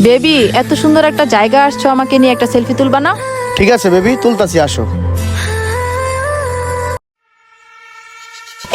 Baby, এত সুন্দর একটা জায়গা আসছো, আমাকে নিয়ে একটা সেলফি তুলবা না? ঠিক আছে বেবি, তুলতাছি, আসো।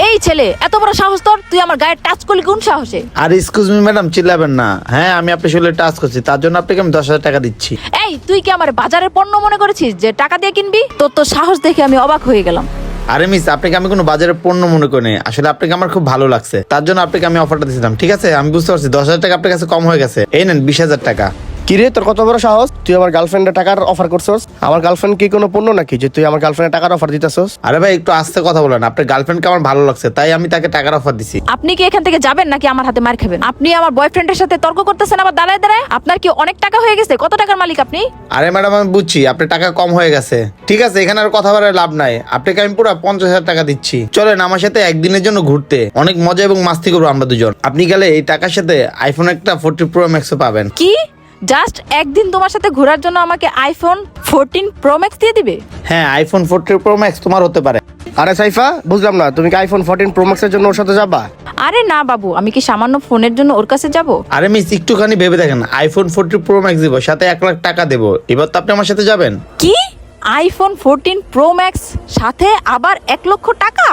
এই ছেলে, এত বড় সাহস তোর! তুই আমার গায়ে টাচ করলি কোন সাহসে? আর এক্সকিউজ মি ম্যাডাম, চিল্লাবেন না। হ্যাঁ, আমি আপনার শরীরে টাচ করছি, তার জন্য আপনাকে আমি 10,000 টাকা দিচ্ছি। এই, তুই কি আমার বাজারের পণ্য মনে করেছিস যে টাকা দিয়ে কিনবি? তোর তো সাহস দেখে আমি অবাক হয়ে গেলাম। আরে মিস, আপনাকে আমি কোনো বাজারের পণ্য মনে করি নাই। আসলে আপনাকে আমার খুব ভালো লাগছে, তার জন্য আপনাকে আমি অফারটা দিয়েছিলাম। ঠিক আছে, আমি বুঝতে পারছি 10,000 টাকা আপনার কাছে কম হয়ে গেছে। এই নেন 20,000 টাকা। কিরে, তোর কত বড় সাহস? তুই আমার গার্লফ্রেন্ডের টাকার অফার করছস? আমার গার্লফ্রেন্ড কি কোনো পণ্য নাকি যে তুই আমার গার্লফ্রেন্ডের টাকার অফার দিতেছস? আরে ভাই, একটু আস্তে কথা বলেন। আপনার গার্লফ্রেন্ডকে আমার ভালো লাগছে, তাই আমি তাকে টাকার অফার দিছি। আপনি কি এখান থেকে যাবেন নাকি আমার হাতে মার খাবেন? আপনি আমার বয়ফ্রেন্ডের সাথে তর্ক করতেছেন আবার দাঁড়ায় দাঁড়ায়। আপনার কি অনেক টাকা হয়ে গেছে? কত টাকার মালিক আপনি? আরে ম্যাডাম, আমি বুঝছি আপনার টাকা কম হয়ে গেছে। ঠিক আছে, এখানে আর কথা বলার লাভ নাই। আপনাকে আমি পুরো 50,000 টাকা দিচ্ছি। চলেন আমার সাথে একদিনের জন্য ঘুরতে, অনেক মজা এবং মাস্তি করবো আমরা দুজন। আপনি গেলে এই টাকার সাথে আইফোন একটা 40 Pro Max পাবেন। কি? জাস্ট একদিন তোমার সাথে ঘোরার জন্য আমাকে আইফোন 14 Pro Max দিয়ে দিবে? হ্যাঁ, আইফোন 40 Pro Max তোমার হতে পারে। আরে সাইফা, বুঝলাম না, তুমি কি আইফোন 14 প্রো ম্যাক্সের জন্য ওর সাথে যাবা? আরে না বাবু, আমি কি সামান্য ফোনের জন্য ওর কাছে যাব? আরে মিস, একটুখানি ভেবে দেখেন, আইফোন 40 Pro Max দিব, সাথে 1 লাখ টাকা দেবো। এবার তো আপনি আমার সাথে যাবেন। কি? আইফোন 14 Pro Max সাথে আবার 1 লক্ষ টাকা?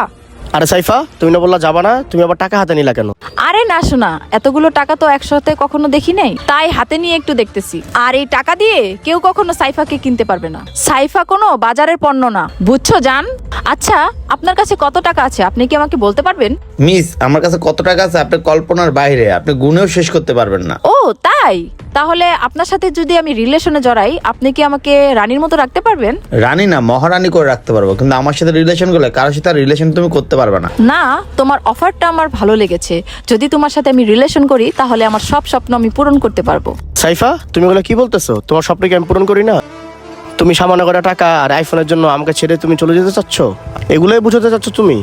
আরে সাইফা, তুমি না বললা যাবা না, তুমি আবার টাকা হাতে নিলা কেন? আরে না শোনা, এতগুলো টাকা তো একসাথে কখনো দেখি নাই, তাই হাতে নিয়ে একটু দেখতেছি। আর এই টাকা দিয়ে কেউ কখনো সাইফাকে কিনতে পারবে না। সাইফা কোনো বাজারের পণ্য না, বুঝছো জান? আচ্ছা, আপনার কাছে কত টাকা আছে আপনি কি আমাকে বলতে পারবেন? মিস, আমার কাছে কত টাকা আছে আপনার কল্পনার বাইরে, আপনি গুনেও শেষ করতে পারবেন না। ও তাই? তাহলে আপনার সাথে যদি আমি রিলেশনে জড়াই, আপনি কি আমাকে রানীর মতো রাখতে পারবেন? রানী না, মহারানী করে রাখতে পারবো, কিন্তু আমার সাথে রিলেশন করলে কারোর সাথে রিলেশন তুমি করতে পারবে না। না, তোমার অফারটা আমার ভালো লেগেছে। যদি তোমার সাথে আমি রিলেশন করি তাহলে আমার সব স্বপ্ন আমি পূরণ করতে পারবো। সাইফা, তুমি ওগুলো কি বলতেছো? তোমার স্বপ্ন কি আমি পূরণ করি না? তুমি সামান্য করে টাকা আর আইফোনের জন্য আমাকে ছেড়ে তুমি চলে যেতে চাচ্ছ? এগুলোই বুঝাতে চাচ্ছ তুমি?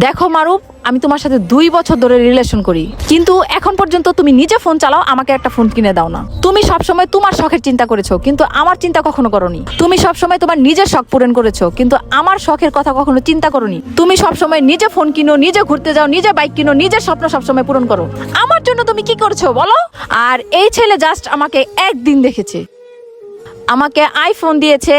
দেখো মারুফ, আমি তোমার সাথে 2 বছর ধরে রিলেশন করি, কিন্তু এখন পর্যন্ত তুমি নিজে ফোন চালাও, আমাকে একটা ফোন কিনে দাও না। তুমি সবসময় তোমার শখের চিন্তা করেছো, কিন্তু আমার চিন্তা কখনো করোনি। তুমি সবসময় তোমার নিজের শখ পূরণ করেছো, কিন্তু আমার শখের কথা কখনো চিন্তা করোনি। তুমি সবসময় নিজে ফোন কিনো, নিজে ঘুরতে যাও, নিজে বাইক কিনো, নিজের স্বপ্ন সবসময় পূরণ করো। আমার জন্য তুমি কি করেছো বলো? আর এই ছেলে জাস্ট আমাকে একদিন দেখেছে, আমাকে আইফোন দিয়েছে,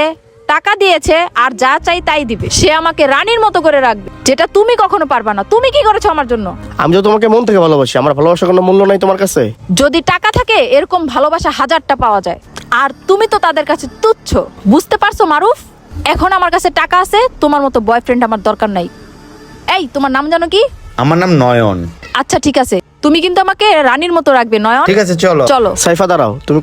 টাকা দিয়েছে, আর যা চাই তাই দিবে। সে আমাকে রানীর মতো করে রাখবে, যেটা তুমি কখনো পারবা না। তুমি কি করেছো আমার জন্য? আমি তো তোমাকে মন থেকে ভালোবাসি, আমার ভালোবাসার কোনো মূল্য নাই তোমার কাছে? যদি টাকা থাকে, এরকম ভালোবাসা 1000টা পাওয়া যায়, আর তুমি তো তাদের কাছে তুচ্ছ। বুঝতে পারছো মারুফ? এখন আমার কাছে টাকা আছে, তোমার মতো বয়ফ্রেন্ড আমার দরকার নাই। এই, তোমার নাম জানো কি? আমার নাম নয়ন। আচ্ছা ঠিক আছে, তুমি কিন্তু আমাকে রানীর মতো রাখবে নয়ন। ঠিক আছে, চলো। চলো। সাইফা দাঁড়াও, তুমি